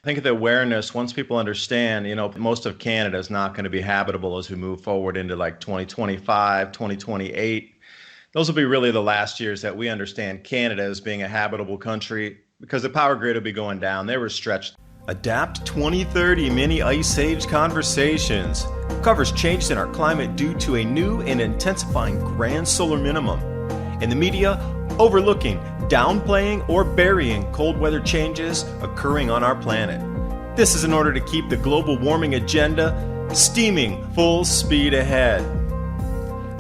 I think the awareness, once people understand, most of Canada is not going to be habitable as we move forward into like 2025, 2028. Those will be really the last years that we understand Canada as being a habitable country because the power grid will be going down. They were stretched. Adapt 2030 Mini Ice Age Conversations covers changes in our climate due to a new and intensifying grand solar minimum. In the media, overlooking, downplaying, or burying cold weather changes occurring on our planet. This is in order to keep the global warming agenda steaming full speed ahead.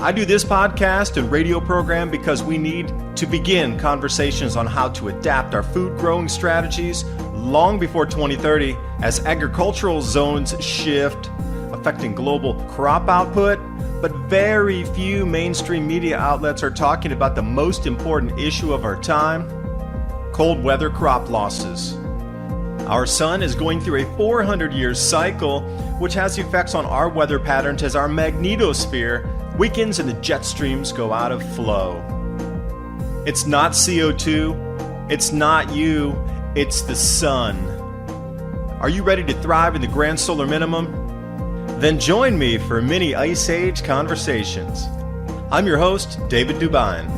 I do this podcast and radio program because we need to begin conversations on how to adapt our food growing strategies long before 2030 as agricultural zones shift, affecting global crop output. But very few mainstream media outlets are talking about the most important issue of our time: cold weather crop losses. Our sun is going through a 400-year cycle, which has effects on our weather patterns as our magnetosphere weakens and the jet streams go out of flow. It's not CO2, it's not you, it's the sun. Are you ready to thrive in the grand solar minimum? Then join me for Mini Ice Age Conversations. I'm your host, David Dubine.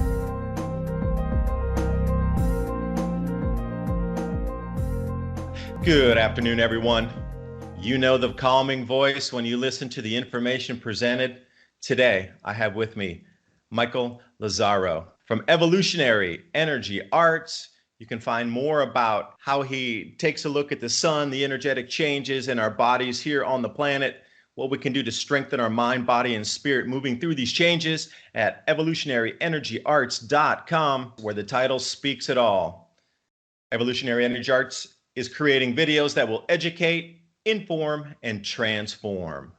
Good afternoon, everyone. You know the calming voice when you listen to the information presented. Today, I have with me Michael Lazzaro from Evolutionary Energy Arts. You can find more about how he takes a look at the sun, the energetic changes in our bodies here on the planet, what we can do to strengthen our mind, body, and spirit moving through these changes at evolutionaryenergyarts.com, where the title speaks it all. Evolutionary Energy Arts is creating videos that will educate, inform, and transform.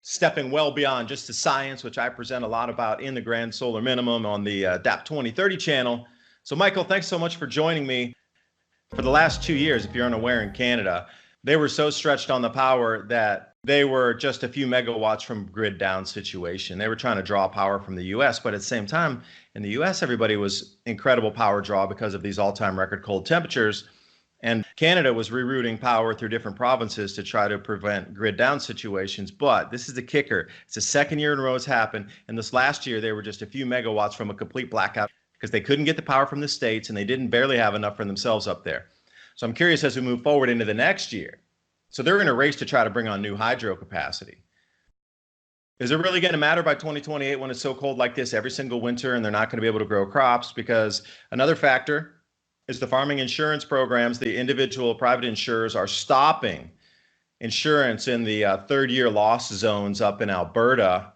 Stepping well beyond just the science, which I present a lot about in the Grand Solar Minimum on the Adapt 2030 channel. So Michael, thanks so much for joining me. For the last 2 years, if you're unaware, in Canada, they were so stretched on the power that they were just a few megawatts from grid down situation. They were trying to draw power from the US, but at the same time, in the US, everybody was incredible power draw because of these all-time record cold temperatures. And Canada was rerouting power through different provinces to try to prevent grid down situations. But this is the kicker. It's the second year in a row it's happened. And this last year, they were just a few megawatts from a complete blackout because they couldn't get the power from the states and they didn't barely have enough for themselves up there. So I'm curious as we move forward into the next year. So they're in a race to try to bring on new hydro capacity. Is it really going to matter by 2028 when it's so cold like this every single winter and they're not going to be able to grow crops? Because another factor is the farming insurance programs. The individual private insurers are stopping insurance in the third year loss zones up in Alberta.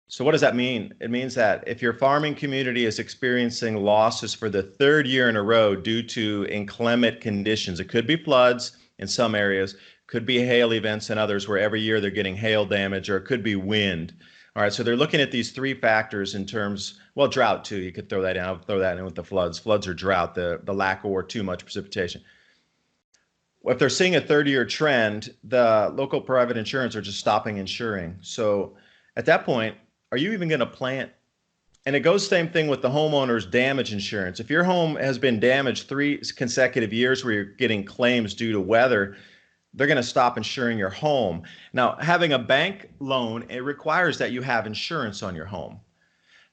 So what does that mean? It means that if your farming community is experiencing losses for the third year in a row due to inclement conditions, it could be floods in some areas, could be hail events in others where every year they're getting hail damage, or it could be wind. All right, so they're looking at these three factors in terms, well, drought too. You could throw that in. I'll throw that in with the floods. Floods or drought, the lack or too much precipitation. If they're seeing a third-year trend, the local private insurance are just stopping insuring. So at that point, are you even going to plant? And it goes same thing with the homeowner's damage insurance. If your home has been damaged 3 consecutive years where you're getting claims due to weather, they're going to stop insuring your home. Now, having a bank loan, it requires that you have insurance on your home.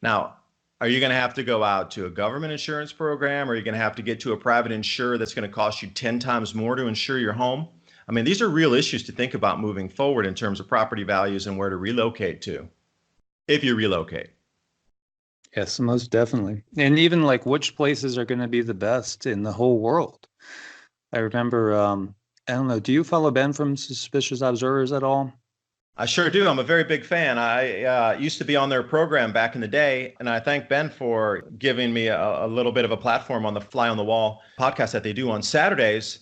Now, are you going to have to go out to a government insurance program, or are you going to have to get to a private insurer that's going to cost you 10 times more to insure your home? I mean, these are real issues to think about moving forward in terms of property values and where to relocate to, if you relocate. Yes, most definitely. And even like which places are going to be the best in the whole world. I remember, I don't know, do you follow Ben from Suspicious Observers at all? I sure do. I'm a very big fan. I used to be on their program back in the day, and I thank Ben for giving me a little bit of a platform on the Fly on the Wall podcast that they do on Saturdays.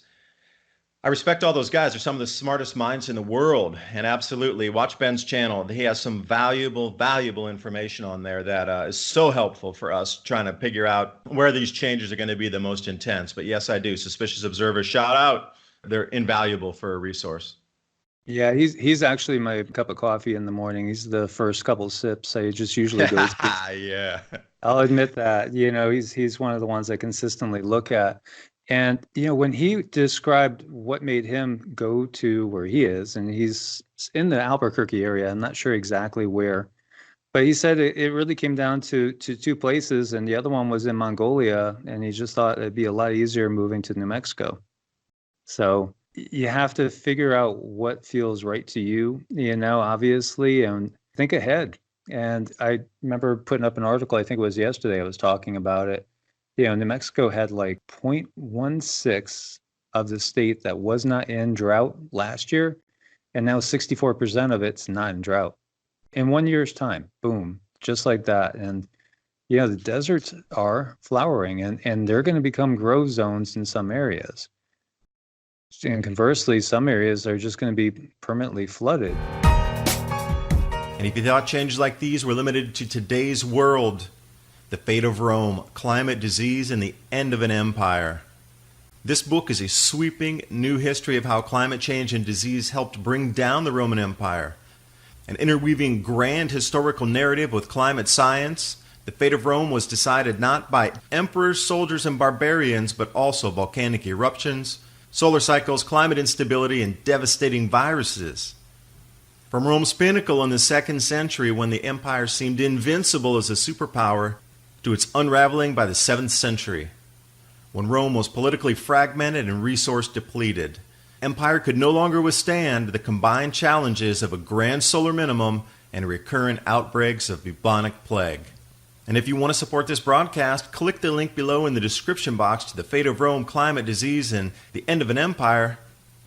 I respect all those guys. They're some of the smartest minds in the world. And absolutely, watch Ben's channel. He has some valuable information on there that is so helpful for us trying to figure out where these changes are going to be the most intense. But yes, I do. Suspicious Observers, shout out. They're invaluable for a resource. Yeah, he's actually my cup of coffee in the morning. He's the first couple sips I just usually go to. Yeah. I'll admit that. You know, he's one of the ones I consistently look at. And, when he described what made him go to where he is, and he's in the Albuquerque area, I'm not sure exactly where, but he said it really came down to two places, and the other one was in Mongolia, and he just thought it'd be a lot easier moving to New Mexico. So you have to figure out what feels right to you, obviously, and think ahead. And I remember putting up an article, I think it was yesterday, I was talking about it. New Mexico had like 0.16 of the state that was not in drought last year, and now 64% of it's not in drought. In 1 year's time, boom, just like that. And the deserts are flowering, and they're going to become grow zones in some areas. And conversely, some areas are just going to be permanently flooded. And if you thought changes like these were limited to today's world, the fate of Rome, climate, disease, and the end of an empire. This book is a sweeping new history of how climate change and disease helped bring down the Roman Empire. An interweaving grand historical narrative with climate science, the fate of Rome was decided not by emperors, soldiers, and barbarians, but also volcanic eruptions, solar cycles, climate instability, and devastating viruses. From Rome's pinnacle in the 2nd century, when the empire seemed invincible as a superpower, to its unraveling by the 7th century, when Rome was politically fragmented and resource depleted. Empire could no longer withstand the combined challenges of a grand solar minimum and recurrent outbreaks of bubonic plague. And if you want to support this broadcast, click the link below in the description box to The Fate of Rome, Climate, Disease, and the End of an Empire,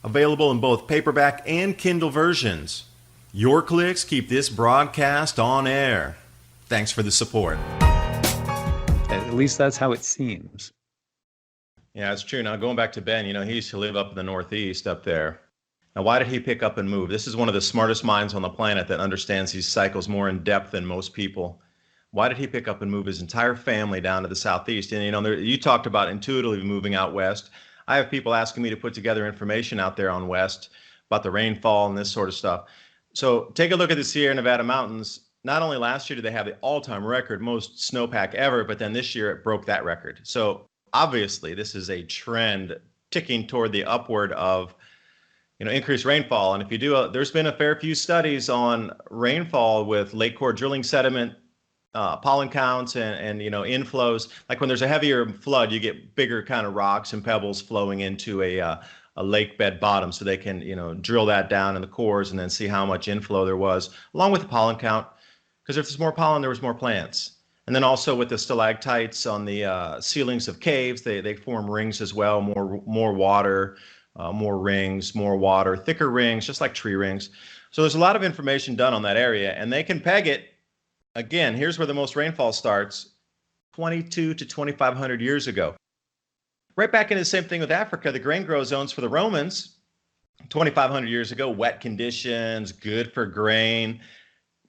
available in both paperback and Kindle versions. Your clicks keep this broadcast on air. Thanks for the support. At least that's how it seems. Yeah, it's true. Now, going back to Ben, he used to live up in the Northeast up there. Now, why did he pick up and move? This is one of the smartest minds on the planet that understands these cycles more in depth than most people. Why did he pick up and move his entire family down to the Southeast? And, you talked about intuitively moving out west. I have people asking me to put together information out there on west about the rainfall and this sort of stuff. So take a look at the Sierra Nevada mountains. Not only last year did they have the all-time record, most snowpack ever, but then this year it broke that record. So obviously this is a trend ticking toward the upward of increased rainfall. And if you do, there's been a fair few studies on rainfall with lake core drilling sediment, pollen counts, and inflows. Like when there's a heavier flood, you get bigger kind of rocks and pebbles flowing into a lake bed bottom, so they can drill that down in the cores and then see how much inflow there was, along with the pollen count. Because if there's more pollen, there was more plants. And then also with the stalactites on the ceilings of caves, they form rings as well, more water, more rings, more water, thicker rings, just like tree rings. So there's a lot of information done on that area, and they can peg it. Again, here's where the most rainfall starts, 22 to 2,500 years ago. Right back into the same thing with Africa, the grain grow zones for the Romans, 2,500 years ago, wet conditions, good for grain.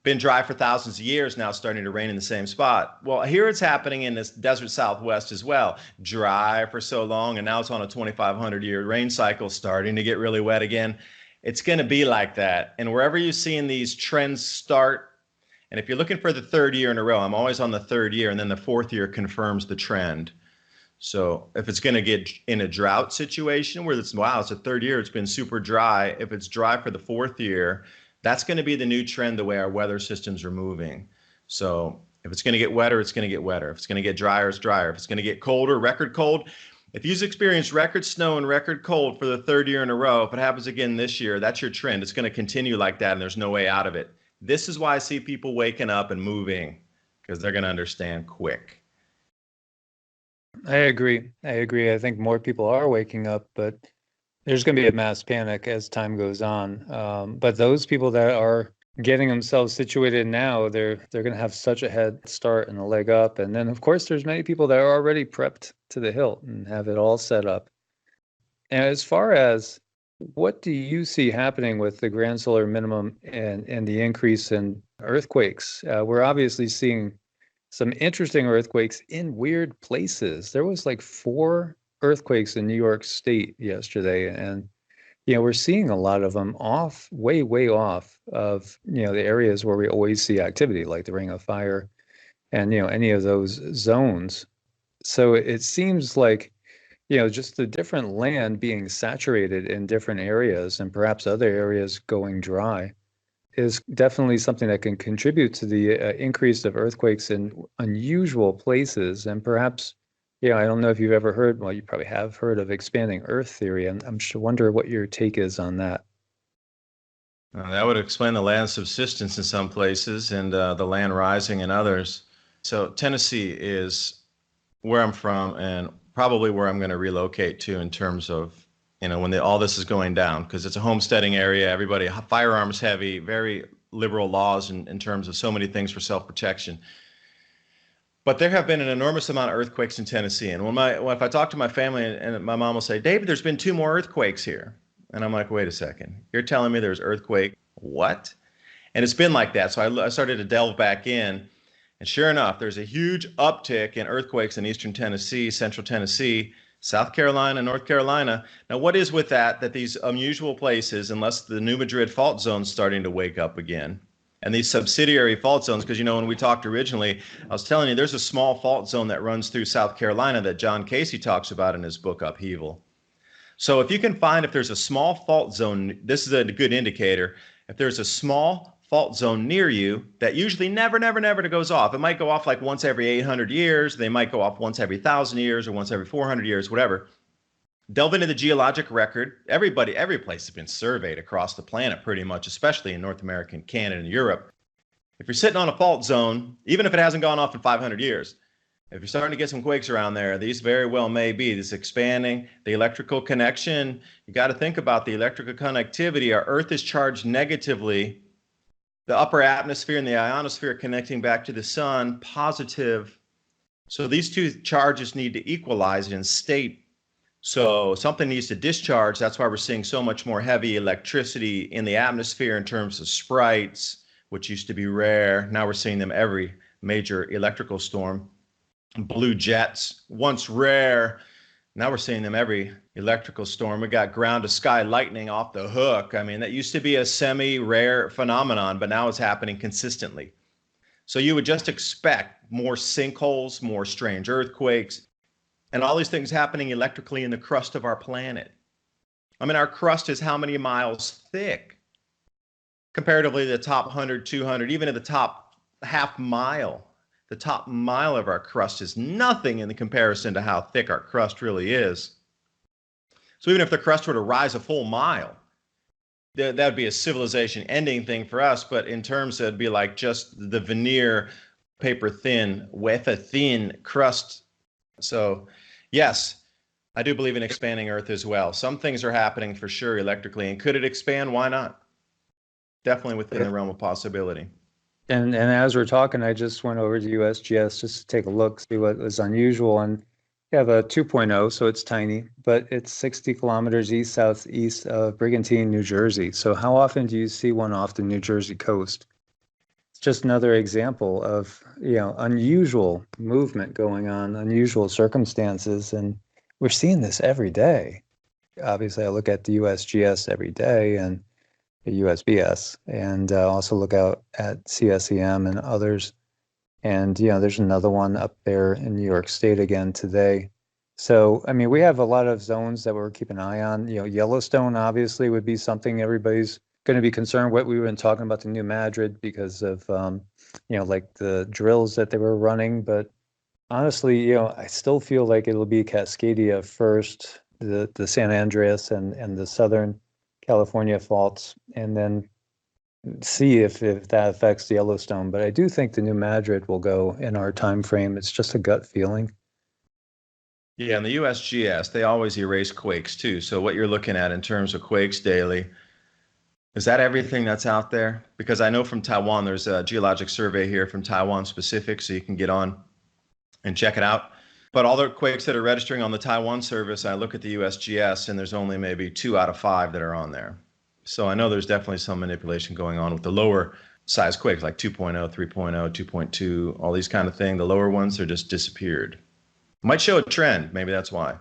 Been dry for thousands of years, now starting to rain in the same spot. Well, here it's happening in this desert Southwest as well. Dry for so long, and now it's on a 2,500-year rain cycle, starting to get really wet again. It's going to be like that. And wherever you're seeing these trends start, and if you're looking for the 3rd year in a row, I'm always on the 3rd year, and then the 4th year confirms the trend. So if it's going to get in a drought situation where it's a 3rd year, it's been super dry. If it's dry for the 4th year, that's going to be the new trend, the way our weather systems are moving. So if it's going to get wetter, it's going to get wetter. If it's going to get drier, it's drier. If it's going to get colder, record cold. If you've experienced record snow and record cold for the 3rd year in a row, if it happens again this year, that's your trend. It's going to continue like that, and there's no way out of it. This is why I see people waking up and moving, because they're going to understand quick. I agree. I think more people are waking up, but there's going to be a mass panic as time goes on. But those people that are getting themselves situated now, they're going to have such a head start and a leg up. And then, of course, there's many people that are already prepped to the hilt and have it all set up. And as far as what do you see happening with the grand solar minimum and the increase in earthquakes? We're obviously seeing some interesting earthquakes in weird places. There was like 4 earthquakes in New York State yesterday, and we're seeing a lot of them way off of the areas where we always see activity, like the Ring of Fire and any of those zones. So it seems like just the different land being saturated in different areas and perhaps other areas going dry is definitely something that can contribute to the increase of earthquakes in unusual places. And perhaps, I don't know if you've ever heard, well, you probably have heard of expanding Earth theory. And I'm sure, wonder what your take is on that. That would explain the land subsidence in some places and the land rising in others. So Tennessee is where I'm from and probably where I'm going to relocate to in terms of, when all this is going down, because it's a homesteading area, everybody, firearms heavy, very liberal laws in terms of so many things for self-protection. But there have been an enormous amount of earthquakes in Tennessee. And if I talk to my family and my mom will say, David, there's been 2 more earthquakes here. And I'm like, wait a second, you're telling me there's earthquake? What? And it's been like that. So I started to delve back in. And sure enough, there's a huge uptick in earthquakes in eastern Tennessee, central Tennessee, South Carolina, North Carolina. Now, what is with that these unusual places, unless the New Madrid fault zone's starting to wake up again, and these subsidiary fault zones, because, when we talked originally, I was telling you there's a small fault zone that runs through South Carolina that John Casey talks about in his book, Upheaval. So if you can find if there's a small fault zone, this is a good indicator. If there's a small fault zone near you that usually never goes off. It might go off like once every 800 years. They might go off once every 1,000 years or once every 400 years, whatever. Delve into the geologic record. Every place has been surveyed across the planet pretty much, especially in North America, Canada, and Europe. If you're sitting on a fault zone, even if it hasn't gone off in 500 years, if you're starting to get some quakes around there, these very well may be. This expanding, the electrical connection. You got to think about the electrical connectivity. Our Earth is charged negatively. The upper atmosphere and the ionosphere connecting back to the sun, positive. So these 2 charges need to equalize in state. So something needs to discharge. That's why we're seeing so much more heavy electricity in the atmosphere in terms of sprites, which used to be rare. Now we're seeing them every major electrical storm. Blue jets, once rare. Now we're seeing them every electrical storm. We got ground to sky lightning off the hook. I mean, that used to be a semi-rare phenomenon, but now it's happening consistently. So you would just expect more sinkholes, more strange earthquakes, and all these things happening electrically in the crust of our planet. I mean, our crust is how many miles thick? Comparatively, the top 100, 200, even at the top half mile. The top mile of our crust is nothing in the comparison to how thick our crust really is. So even if the crust were to rise a full mile, that would be a civilization ending thing for us. But in terms of, it'd be like just the veneer, paper thin, wafer thin crust. So yes, I do believe in expanding Earth as well. Some things are happening for sure electrically. And could it expand? Why not? Definitely within the realm of possibility. And as we're talking, I just went over to USGS just to take a look, see what was unusual. And you have a 2.0, so it's tiny, but it's 60 kilometers east-southeast of Brigantine, New Jersey. So how often do you see one off the New Jersey coast? It's just another example of, unusual movement going on, unusual circumstances. And we're seeing this every day. Obviously, I look at the USGS every day and the USBS, and also look out at CSEM and others. And, there's another one up there in New York State again today. So, I mean, we have a lot of zones that we're keeping an eye on. Yellowstone obviously would be something everybody's going to be concerned with. We've been talking about the New Madrid because of, like the drills that they were running. But honestly, I still feel like it'll be Cascadia first, the San Andreas and the Southern California faults, and then see if that affects the Yellowstone. But I do think the New Madrid will go in our time frame. It's just a gut feeling. Yeah, and the USGS, they always erase quakes too. So what you're looking at in terms of quakes daily, is that everything that's out there? Because I know from Taiwan, there's a geologic survey here from Taiwan specific, so you can get on and check it out. But all the quakes that are registering on the Taiwan service, I look at the USGS, and there's only maybe 2 out of 5 that are on there. So I know there's definitely some manipulation going on with the lower size quakes, like 2.0, 3.0, 2.2, all these kind of things. The lower ones are just disappeared. Might show a trend. Maybe that's why.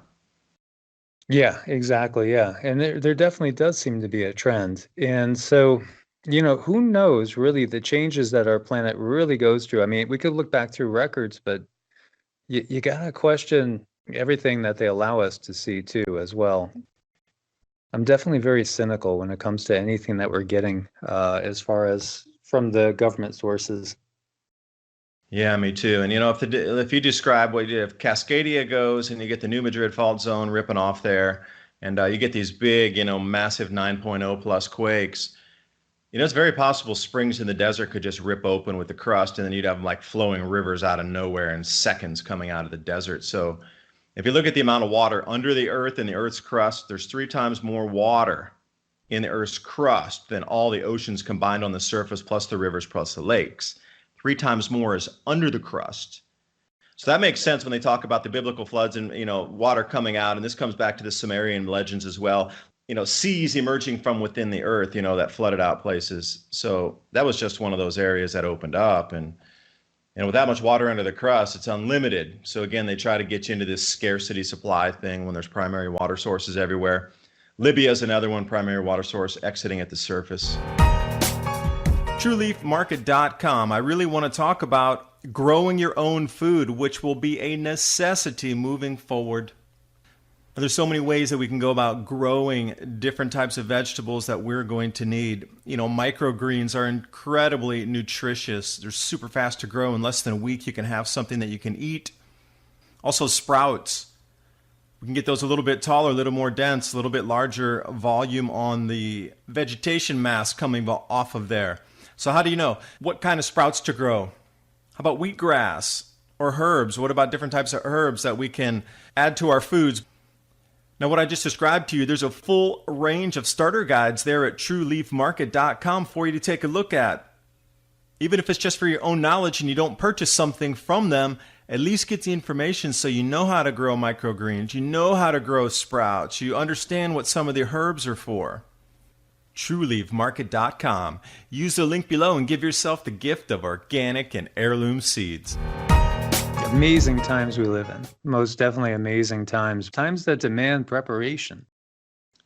Yeah, exactly. Yeah. And there definitely does seem to be a trend. And so, who knows really the changes that our planet really goes through. I mean, we could look back through records, but you got to question, everything that they allow us to see too, as well. I'm definitely very cynical when it comes to anything that we're getting as far as from the government sources. Yeah, me too. And if you describe if Cascadia goes and you get the New Madrid fault zone ripping off there, and you get these big, massive 9.0 plus quakes, it's very possible springs in the desert could just rip open with the crust, and then you'd have like flowing rivers out of nowhere in seconds coming out of the desert. So if you look at the amount of water under the earth and the earth's crust, there's 3 times more water in the earth's crust than all the oceans combined on the surface, plus the rivers, plus the lakes. 3 times more is under the crust. So that makes sense when they talk about the biblical floods and, water coming out. And this comes back to the Sumerian legends as well. Seas emerging from within the earth, that flooded out places. So that was just one of those areas that opened up. And with that much water under the crust, it's unlimited. So again, they try to get you into this scarcity supply thing when there's primary water sources everywhere. Libya is another one, primary water source exiting at the surface. TrueLeafMarket.com. I really want to talk about growing your own food, which will be a necessity moving forward. There's so many ways that we can go about growing different types of vegetables that we're going to need. Microgreens are incredibly nutritious. They're super fast to grow. In less than a week, you can have something that you can eat. Also, sprouts. We can get those a little bit taller, a little more dense, a little bit larger volume on the vegetation mass coming off of there. So how do you know what kind of sprouts to grow? How about wheatgrass or herbs? What about different types of herbs that we can add to our foods? Now, what I just described to you, there's a full range of starter guides there at TrueLeafMarket.com for you to take a look at. Even if it's just for your own knowledge and you don't purchase something from them, at least get the information so you know how to grow microgreens, you know how to grow sprouts, you understand what some of the herbs are for. TrueLeafMarket.com. Use the link below and give yourself the gift of organic and heirloom seeds. Amazing times we live in. Most definitely amazing times. Times that demand preparation.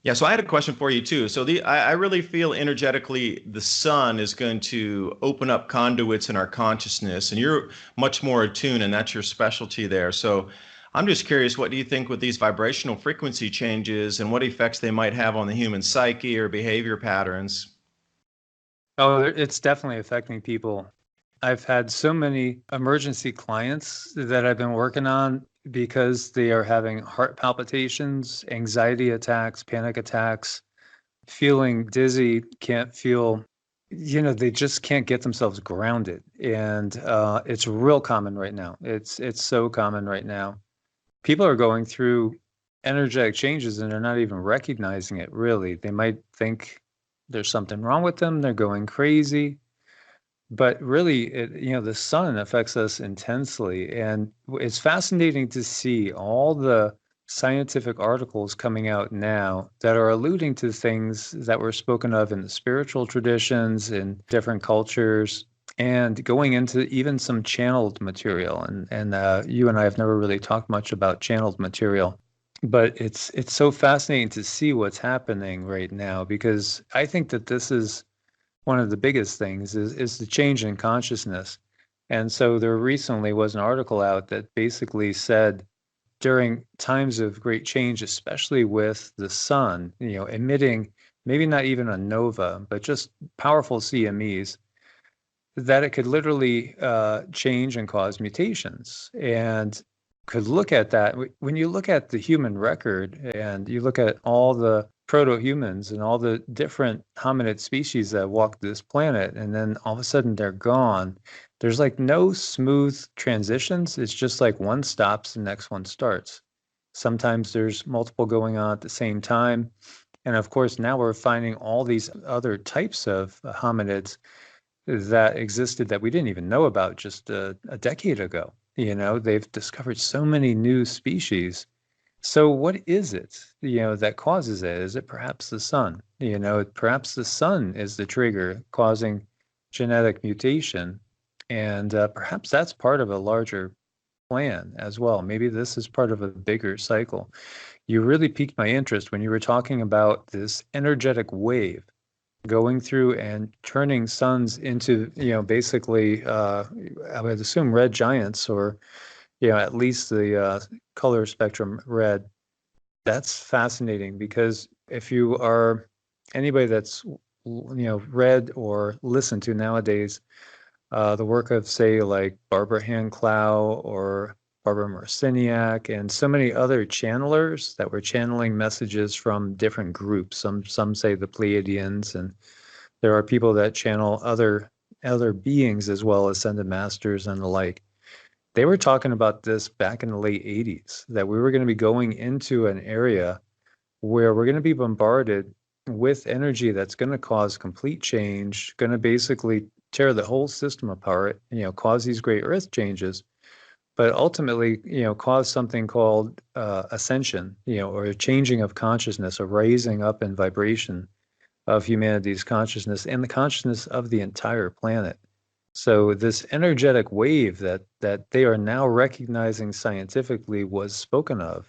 Yeah, so I had a question for you too. So I really feel energetically the sun is going to open up conduits in our consciousness, and you're much more attuned, and that's your specialty there. So I'm just curious, what do you think with these vibrational frequency changes and what effects they might have on the human psyche or behavior patterns? Oh, it's definitely affecting people. I've had so many emergency clients that I've been working on because they are having heart palpitations, anxiety attacks, panic attacks, feeling dizzy, can't feel, they just can't get themselves grounded. And it's real common right now. It's so common right now. People are going through energetic changes and they're not even recognizing it, really. They might think there's something wrong with them. They're going crazy. But really, the sun affects us intensely. And it's fascinating to see all the scientific articles coming out now that are alluding to things that were spoken of in the spiritual traditions in different cultures, and going into even some channeled material. And you and I have never really talked much about channeled material, but it's so fascinating to see what's happening right now, because I think that this is one of the biggest things is the change in consciousness. And so there recently was an article out that basically said during times of great change, especially with the sun, emitting maybe not even a nova, but just powerful CMEs, that it could literally change and cause mutations. And could look at that. When you look at the human record and you look at all the proto-humans and all the different hominid species that walked this planet, and then all of a sudden they're gone, there's like no smooth transitions. It's just like one stops, the next one starts. Sometimes there's multiple going on at the same time. And of course, now we're finding all these other types of hominids that existed that we didn't even know about just a decade ago. They've discovered so many new species. So what is it, that causes it? Is it perhaps the sun? Perhaps the sun is the trigger causing genetic mutation. And perhaps that's part of a larger plan as well. Maybe this is part of a bigger cycle. You really piqued my interest when you were talking about this energetic wave going through and turning suns into, basically, I would assume red giants or at least the color spectrum red. That's fascinating because if you are anybody that's read or listened to nowadays, the work of say like Barbara Hand Clow or Barbara Marciniak and so many other channelers that were channeling messages from different groups. Some say the Pleiadians, and there are people that channel other beings as well, ascended masters and the like. They were talking about this back in the late 80s, that we were going to be going into an area where we're going to be bombarded with energy that's going to cause complete change, going to basically tear the whole system apart, cause these great earth changes, but ultimately, cause something called ascension, or a changing of consciousness, a raising up in vibration of humanity's consciousness and the consciousness of the entire planet. So this energetic wave that they are now recognizing scientifically was spoken of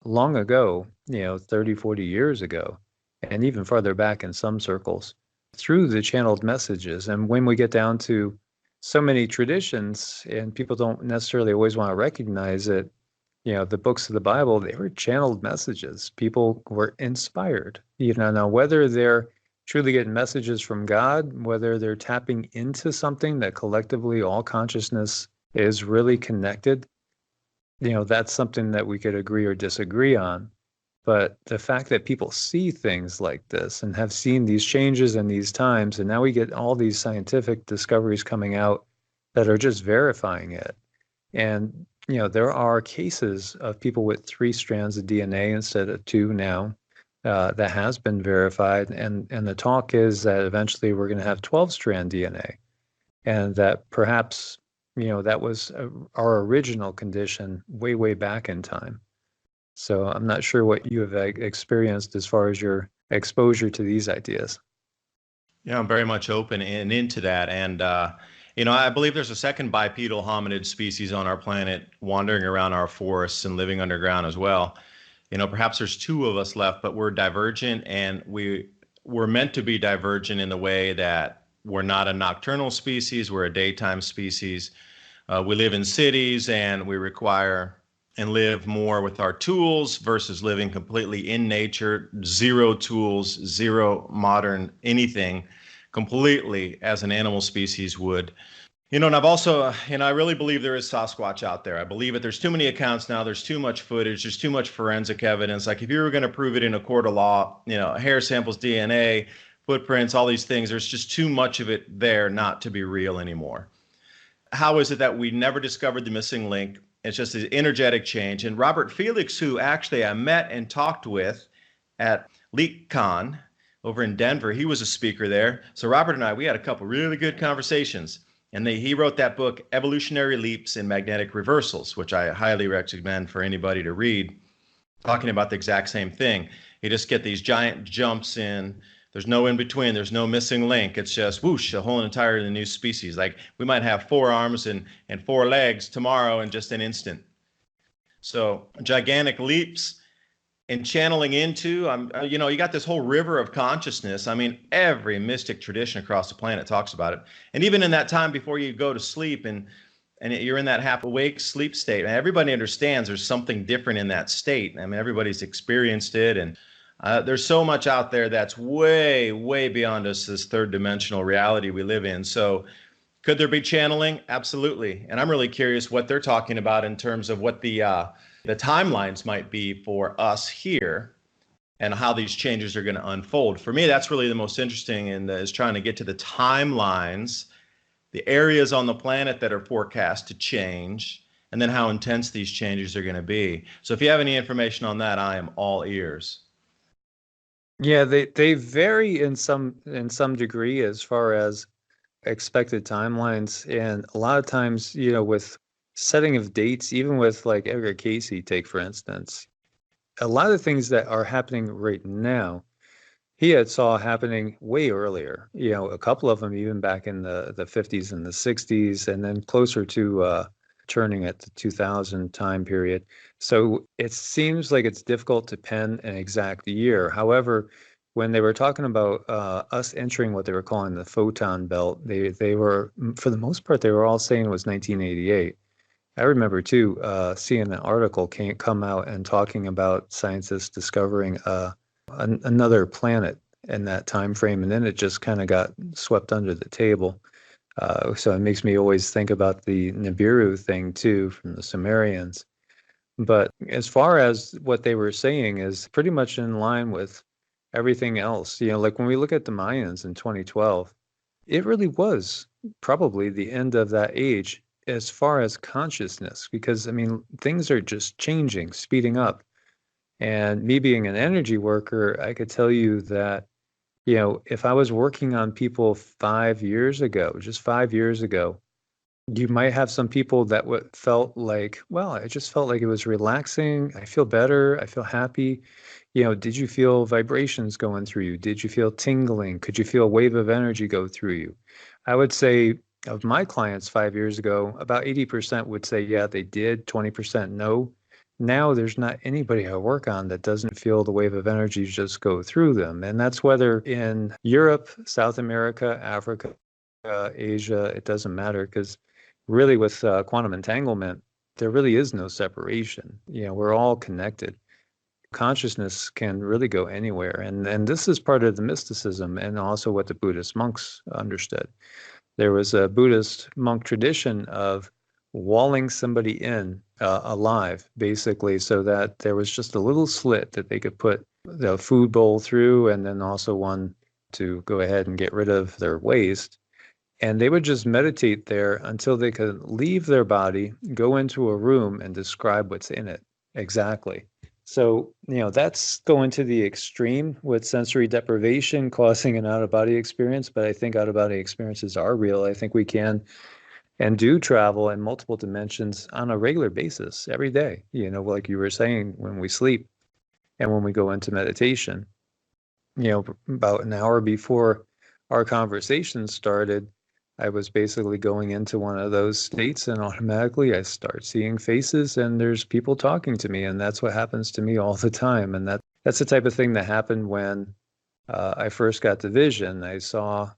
long ago, 30, 40 years ago, and even farther back in some circles through the channeled messages. And when we get down to so many traditions and people don't necessarily always want to recognize it, the books of the Bible, they were channeled messages. People were inspired, now whether they're truly getting messages from God, whether they're tapping into something that collectively all consciousness is really connected, that's something that we could agree or disagree on. But the fact that people see things like this and have seen these changes in these times, and now we get all these scientific discoveries coming out that are just verifying it. And, there are cases of people with 3 strands of DNA instead of 2 now. That has been verified, and the talk is that eventually we're going to have 12-strand DNA, and that perhaps that was our original condition way back in time. So I'm not sure what you have experienced as far as your exposure to these ideas. Yeah, I'm very much open and into that, and I believe there's a second bipedal hominid species on our planet wandering around our forests and living underground as well. Perhaps there's 2 of us left, but we're divergent, and we're meant to be divergent in the way that we're not a nocturnal species, we're a daytime species. We live in cities, and we require and live more with our tools versus living completely in nature, 0 tools, 0 modern anything, completely as an animal species would. And I've also, I really believe there is Sasquatch out there. I believe it. There's too many accounts now. There's too much footage. There's too much forensic evidence. Like if you were going to prove it in a court of law, hair samples, DNA, footprints, all these things, there's just too much of it there not to be real anymore. How is it that we never discovered the missing link? It's just an energetic change. And Robert Felix, who actually I met and talked with at LeakCon over in Denver, he was a speaker there. So Robert and I, we had a couple really good conversations. And he wrote that book, Evolutionary Leaps in Magnetic Reversals, which I highly recommend for anybody to read, talking about the exact same thing. You just get these giant jumps in. There's no in between. There's no missing link. It's just whoosh, a whole entirely new species. Like we might have 4 arms and 4 legs tomorrow in just an instant. So gigantic leaps. And channeling into, you got this whole river of consciousness. I mean, every mystic tradition across the planet talks about it. And even in that time before you go to sleep and you're in that half awake sleep state, and everybody understands there's something different in that state. I mean, everybody's experienced it. And there's so much out there that's way beyond us, this 3rd dimensional reality we live in. So could there be channeling? Absolutely. And I'm really curious what they're talking about in terms of what the timelines might be for us here and how these changes are going to unfold. For me, that's really the most interesting, is trying to get to the timelines, the areas on the planet that are forecast to change, and then how intense these changes are going to be. So if you have any information on that, I am all ears. Yeah, they vary in some degree as far as expected timelines, and a lot of times, with setting of dates, even with like Edgar Casey, take for instance, a lot of things that are happening right now, he had saw happening way earlier. A couple of them even back in the 50s and the 60s, and then closer to turning at the 2000 time period. So it seems like it's difficult to pen an exact year. However, when they were talking about us entering what they were calling the photon belt, they were, for the most part, they were all saying it was 1988. I remember too, seeing an article come out and talking about scientists discovering another planet in that time frame, and then it just kind of got swept under the table. So it makes me always think about the Nibiru thing too from the Sumerians. But as far as what they were saying is pretty much in line with everything else. Like when we look at the Mayans in 2012, it really was probably the end of that age as far as consciousness, because I mean, things are just changing, speeding up. And me being an energy worker, I could tell you that, if I was working on people 5 years ago, just 5 years ago, you might have some people that felt like, well, I just felt like it was relaxing. I feel better. I feel happy. Did you feel vibrations going through you? Did you feel tingling? Could you feel a wave of energy go through you? I would say of my clients 5 years ago, about 80% would say, yeah, they did, 20% no. Now there's not anybody I work on that doesn't feel the wave of energy just go through them. And that's whether in Europe, South America, Africa, Asia, it doesn't matter, because really with quantum entanglement, there really is no separation. We're all connected. Consciousness can really go anywhere. And this is part of the mysticism and also what the Buddhist monks understood. There was a Buddhist monk tradition of walling somebody in alive, basically, so that there was just a little slit that they could put the food bowl through, and then also one to go ahead and get rid of their waste. And they would just meditate there until they could leave their body, go into a room, and describe what's in it exactly. So, that's going to the extreme with sensory deprivation causing an out-of-body experience. But I think out-of-body experiences are real. I think we can and do travel in multiple dimensions on a regular basis every day, like you were saying, when we sleep and when we go into meditation. About an hour before our conversation started, I was basically going into one of those states, and automatically I start seeing faces and there's people talking to me. And that's what happens to me all the time. And that's the type of thing that happened when I first got the vision. I saw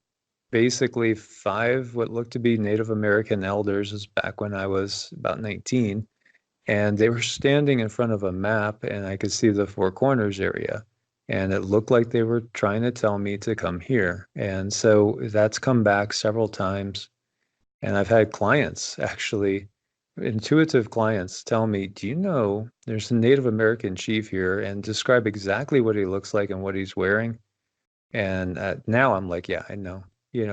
basically 5 what looked to be Native American elders back when I was about 19. And they were standing in front of a map, and I could see the Four Corners area. And it looked like they were trying to tell me to come here. And so that's come back several times. And I've had clients, actually, intuitive clients, tell me, do you know there's a Native American chief here, and describe exactly what he looks like and what he's wearing. And now I'm like, yeah, I know,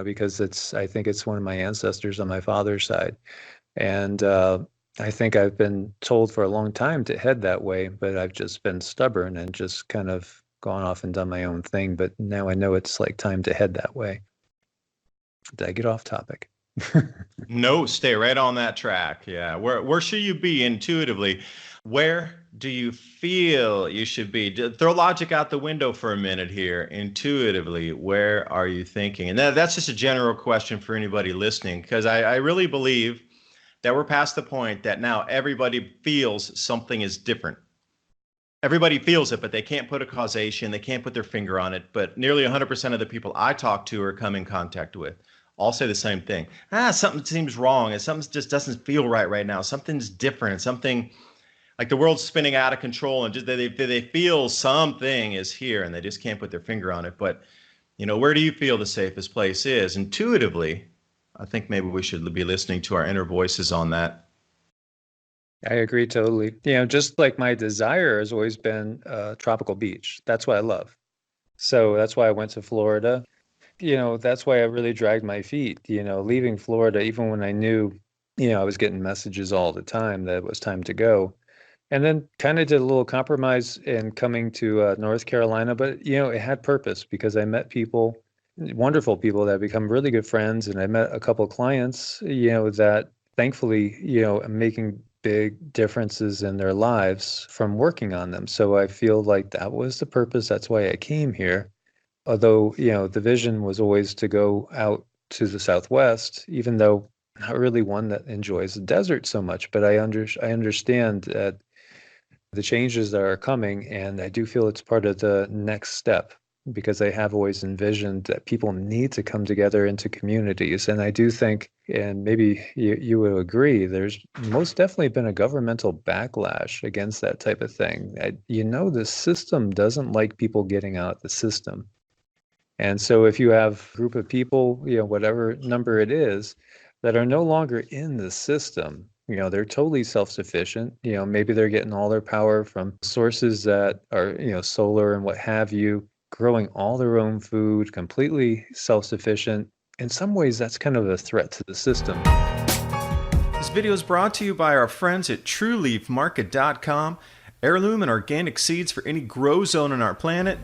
because I think it's one of my ancestors on my father's side. And I think I've been told for a long time to head that way, but I've just been stubborn and just kind of gone off and done my own thing. But now I know it's like time to head that way. Did I get off topic? No, stay right on that track. Yeah. Where should you be intuitively? Where do you feel you should be? Throw logic out the window for a minute here. Intuitively, where are you thinking? And that's just a general question for anybody listening, because I really believe that we're past the point that now everybody feels something is different. Everybody feels it, but they can't put a causation. They can't put their finger on it. But nearly 100% of the people I talk to or come in contact with all say the same thing. Something seems wrong, and something just doesn't feel right now. Something's different. Something like the world's spinning out of control, and just they feel something is here, and they just can't put their finger on it. But where do you feel the safest place is? Intuitively, I think maybe we should be listening to our inner voices on that. I agree totally. Just like my desire has always been a tropical beach. That's what I love. So that's why I went to Florida. That's why I really dragged my feet, leaving Florida, even when I knew, I was getting messages all the time that it was time to go. And then kind of did a little compromise in coming to North Carolina. But, it had purpose, because I met people, wonderful people that have become really good friends. And I met a couple of clients, that thankfully, I'm making big differences in their lives from working on them. So I feel like that was the purpose. That's why I came here. Although, the vision was always to go out to the Southwest, even though I'm not really one that enjoys the desert so much. But I understand that the changes that are coming, and I do feel it's part of the next step. because they have always envisioned that people need to come together into communities. And I do think, and maybe you will agree, there's most definitely been a governmental backlash against that type of thing. The system doesn't like people getting out of the system. And so if you have a group of people, whatever number it is, that are no longer in the system, they're totally self-sufficient. Maybe they're getting all their power from sources that are, solar and what have you, growing all their own food, completely self-sufficient. In some ways, that's kind of a threat to the system. This video is brought to you by our friends at TrueLeafMarket.com. Heirloom and organic seeds for any grow zone on our planet.